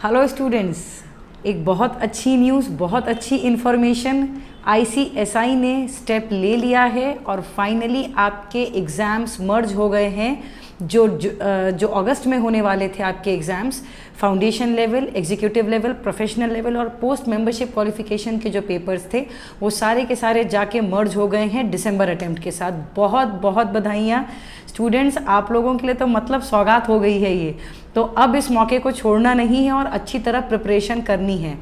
Hello students, एक बहुत अच्छी न्यूज़, बहुत अच्छी इन्फॉर्मेशन। आईसीएसआई ने स्टेप ले लिया है और फाइनली आपके एग्ज़ाम्स मर्ज हो गए हैं। जो अगस्त में होने वाले थे आपके exams, foundation level, executive level, professional level और पोस्ट मेंबरशिप क्वालिफिकेशन के जो पेपर्स थे वो सारे के सारे जाके मर्ज हो गए हैं दिसंबर अटेम्प्ट के साथ। बहुत बहुत बधाइयाँ स्टूडेंट्स, आप लोगों के लिए तो मतलब सौगात हो गई है ये। तो अब इस मौके को छोड़ना नहीं है और अच्छी तरह प्रिपरेशन करनी है।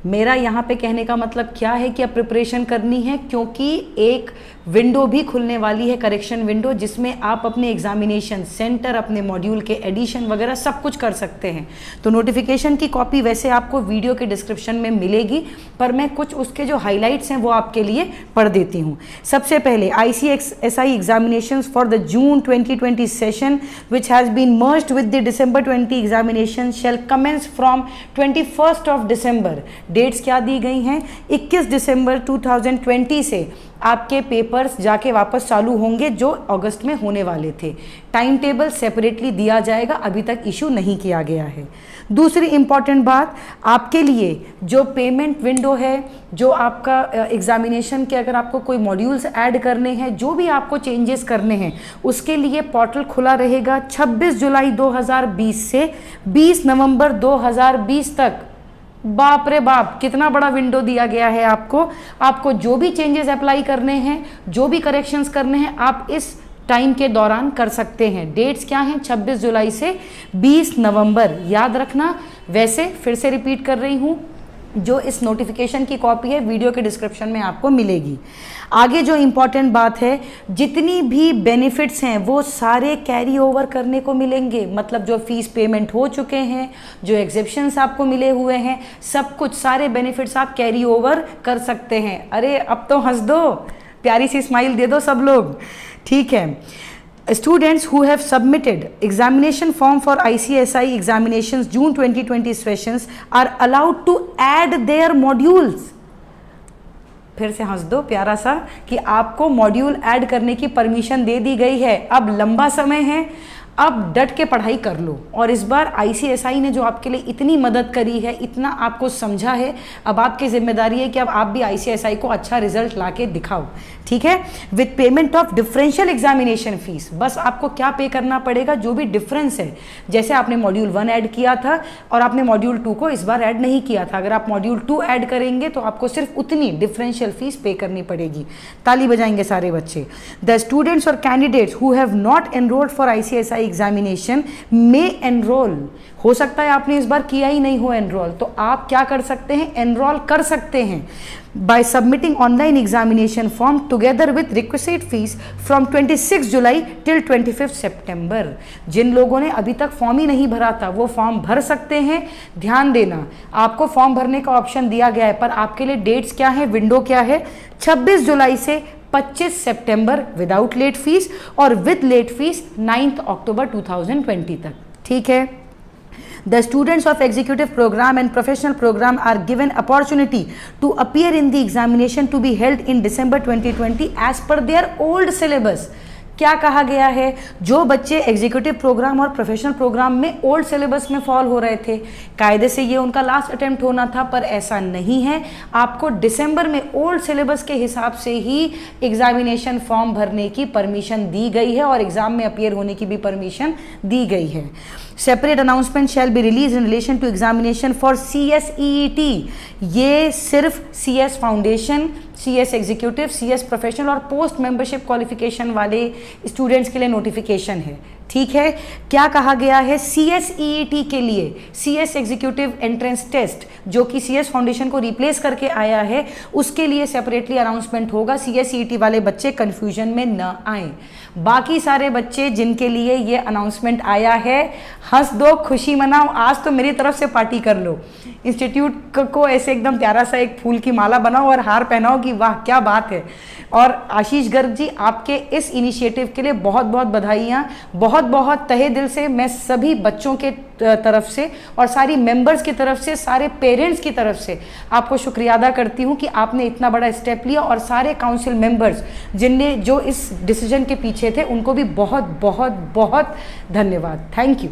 मेरा यहाँ पे कहने का मतलब क्या है कि अब प्रिपरेशन करनी है, क्योंकि एक विंडो भी खुलने वाली है, करेक्शन विंडो, जिसमें आप अपने एग्जामिनेशन सेंटर, अपने मॉड्यूल के एडिशन वगैरह सब कुछ कर सकते हैं। तो नोटिफिकेशन की कॉपी वैसे आपको वीडियो के डिस्क्रिप्शन में मिलेगी, पर मैं कुछ उसके जो हाइलाइट्स हैं वो आपके लिए पढ़ देती हूँ। सबसे पहले ICSI examination for the June 2020 session which has been merged with the December 20 examination shall commence from 21 of December. Dates क्या दी गई हैं? 21 दिसंबर 2020 से आपके पेपर्स जाके वापस चालू होंगे जो अगस्त में होने वाले थे। टाइम टेबल सेपरेटली दिया जाएगा, अभी तक इशू नहीं किया गया है। दूसरी इंपॉर्टेंट बात, आपके लिए जो पेमेंट विंडो है, जो आपका एग्जामिनेशन के अगर आपको कोई मॉड्यूल्स ऐड करने हैं, जो भी आपको चेंजेस करने हैं, उसके लिए पोर्टल खुला रहेगा 26 जुलाई 2020 से 20 नवंबर 2020 तक। बाप रे बाप, कितना बड़ा विंडो दिया गया है आपको जो भी चेंजेस अप्लाई करने हैं, जो भी करेक्शंस करने हैं, आप इस टाइम के दौरान कर सकते हैं। डेट्स क्या हैं? 26 जुलाई से 20 नवंबर, याद रखना। वैसे फिर से रिपीट कर रही हूँ, जो इस नोटिफिकेशन की कॉपी है वीडियो के डिस्क्रिप्शन में आपको मिलेगी। आगे जो इम्पॉर्टेंट बात है, जितनी भी बेनिफिट्स हैं वो सारे कैरी ओवर करने को मिलेंगे। मतलब जो फीस पेमेंट हो चुके हैं, जो एग्जेप्शंस आपको मिले हुए हैं, सब कुछ, सारे बेनिफिट्स आप कैरी ओवर कर सकते हैं। अरे अब तो हंस दो, प्यारी सी स्माइल दे दो सब लोग, ठीक है। Students who have submitted examination form for ICSI examinations June 2020 sessions are allowed to add their modules। फिर से हंस दो प्यारा सा कि आपको मॉड्यूल ऐड करने की परमिशन दे दी गई है। अब लंबा समय है, अब डट के पढ़ाई कर लो। और इस बार आईसीएसआई ने जो आपके लिए इतनी मदद करी है, इतना आपको समझा है, अब आपकी जिम्मेदारी है कि अब आप भी आईसीएसआई को अच्छा रिजल्ट ला के दिखाओ, ठीक है। With payment of differential examination fees, बस आपको क्या पे करना पड़ेगा? जो भी डिफरेंस है, जैसे आपने मॉड्यूल 1 ऐड किया था और आपने मॉड्यूल 2 को इस बार ऐड नहीं किया था, अगर आप मॉड्यूल 2 ऐड करेंगे तो आपको सिर्फ उतनी डिफरेंशियल फीस पे करनी पड़ेगी। ताली बजाएंगे सारे बच्चे। द स्टूडेंट्स और candidates who have not enrolled for ICSI examination में एनरोल। हो सकता है आपने इस बार किया ही नहीं हो एनरोल, तो आप क्या कर सकते हैं? एनरोल कर सकते हैं by submitting online examination form together with requisite fees from 26 July till 25 सितंबर। जिन लोगों ने अभी तक फॉर्म ही नहीं भरा था वो फॉर्म भर सकते हैं। ध्यान देना, आपको फॉर्म भरने का ऑप्शन दिया गया है, पर आपके लिए डेट्स क्या है, विंडो क्या है? 26 जुलाई से 25 सितंबर विदाउट लेट फीस और विद लेट फीस 9 अक्टूबर 2020 तक, ठीक है। The students of executive program and professional program are given opportunity to appear in the examination to be held in December 2020 as per their old syllabus। क्या कहा गया है? जो बच्चे एग्जीक्यूटिव प्रोग्राम और प्रोफेशनल प्रोग्राम में ओल्ड सिलेबस में fall हो रहे थे, कायदे से ये उनका लास्ट अटेम्प्ट होना था, पर ऐसा नहीं है। आपको दिसंबर में ओल्ड सिलेबस के हिसाब से ही एग्जामिनेशन फॉर्म भरने की परमिशन दी गई है और एग्जाम में अपीयर होने की भी परमिशन दी गई है। Separate announcement shall be release in relation to examination for CSEET। ये सिर्फ CS foundation, CS executive, CS professional और पोस्ट मेंबरशिप क्वालिफिकेशन वाले स्टूडेंट्स के लिए नोटिफिकेशन है, ठीक है। क्या कहा गया है? CSEET के लिए CS एग्जीक्यूटिव एंट्रेंस टेस्ट, जो कि CS फाउंडेशन को रिप्लेस करके आया है, उसके लिए सेपरेटली अनाउंसमेंट होगा। CSEET वाले बच्चे कंफ्यूजन में न आए। बाकी सारे बच्चे जिनके लिए ये अनाउंसमेंट आया है, हंस दो, खुशी मनाओ, आज तो मेरी तरफ से पार्टी कर लो। इंस्टीट्यूट को ऐसे एकदम प्यारा सा एक फूल की माला बनाओ और हार पहनाओ कि वाह क्या बात है। और आशीष गर्ग जी, आपके इस इनिशिएटिव के लिए बहुत बहुत बधाइयाँ। बहुत बहुत तहे दिल से मैं सभी बच्चों के तरफ से और सारी मेंबर्स की तरफ से, सारे पेरेंट्स की तरफ से आपको शुक्रिया अदा करती हूँ कि आपने इतना बड़ा स्टेप लिया, और सारे काउंसिल मेंबर्स जिनने जो इस डिसीजन के पीछे थे उनको भी बहुत बहुत बहुत धन्यवाद। Thank you.